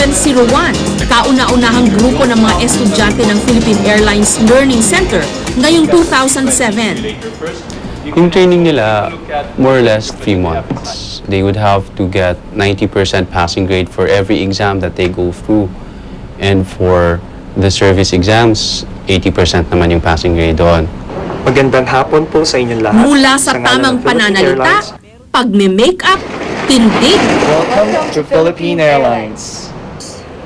701, kauna-unahang grupo ng mga estudyante ng Philippine Airlines Learning Center ngayong 2007. Yung training nila, more or less 3 months. They would have to get 90% passing grade for every exam that they go through. And for the service exams, 80% naman yung passing grade doon. Magandang hapon po sa inyong lahat. Mula sa ngalan tamang ng Philippine pananalita, Airlines. pagme-makeup, tindig, Welcome to Philippine Airlines.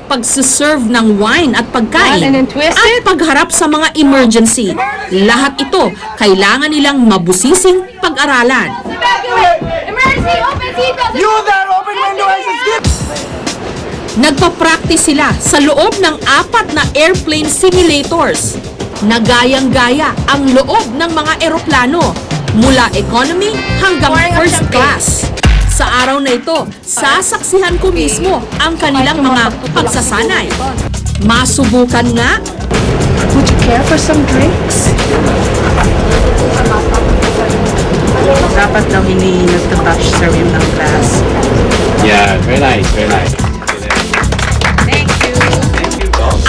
pagsiserve ng wine at pagkain, And then twist at pagharap sa mga emergency. Lahat ito kailangan nilang mabusising pag-aralan. Emergency, open seatbelt! You there, open window exit! Nagpa-practice sila sa loob ng 4 na airplane simulators. Nagayang-gaya ang loob ng mga eroplano mula economy hanggang first class. Sa araw na ito, sasaksihan ko mismo ang kanilang mga pagsasanay. Masubukan nga, Would you care for some drinks? Dapat daw hindi nagtatouch sa rim ng glass. Yeah, very nice, very nice.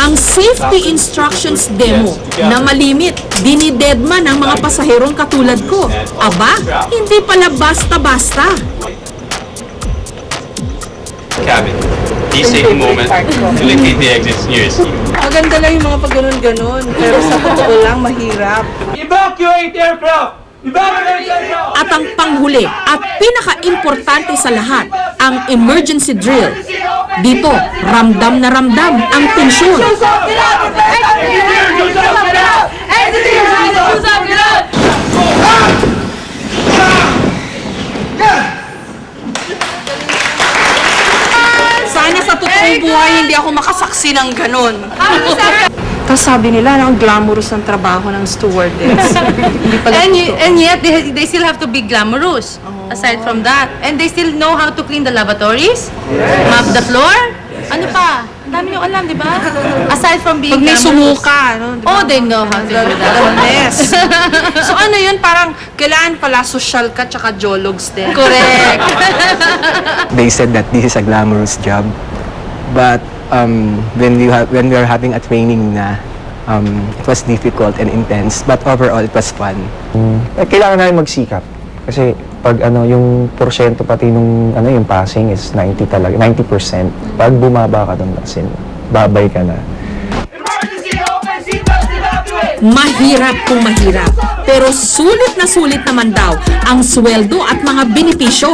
ang safety instructions demo na malimit, dinidedma ng mga pasaherong katulad ko. Aba, hindi pala basta-basta. Cabin. Please take a moment to locate the exits nearest you. Maganda lang yung mga pag ganun-ganun, pero sa totoo lang, mahirap. Evacuate aircraft! Evacuate aircraft! At ang panghuli at pinaka-importante sa lahat, ang emergency drill. Dito, ramdam na ramdam ang tensyon. Sana sa totoong buhay hindi ako makasaksi ng ganun. Tapos sabi nila, ang glamorous ng trabaho ng stewardess. Hindi pala And yet, they still have to be glamorous. Aside from that. And they still know how to clean the lavatories, mop the floor. Ano pa? Ang dami nyo alam, di ba? Aside from being pag may glamorous. sumuka, no? Di ba? Oh, they know how to do that. Yes. So ano yun, parang kailangan pala social ka tsaka jologs din. Correct. They said that this is a glamorous job, but when we were having a training na, it was difficult and intense, but overall it was fun. Kailangan namin magsikap. Kasi pag yung porsyento pati nung yung passing is 90 talaga, 90%. Pag bumaba ka doon, kasi babay ka na. Emergency, open seatbelt, evacuate! Mahirap kung mahirap, pero sulit na sulit naman daw ang sweldo at mga benepisyo.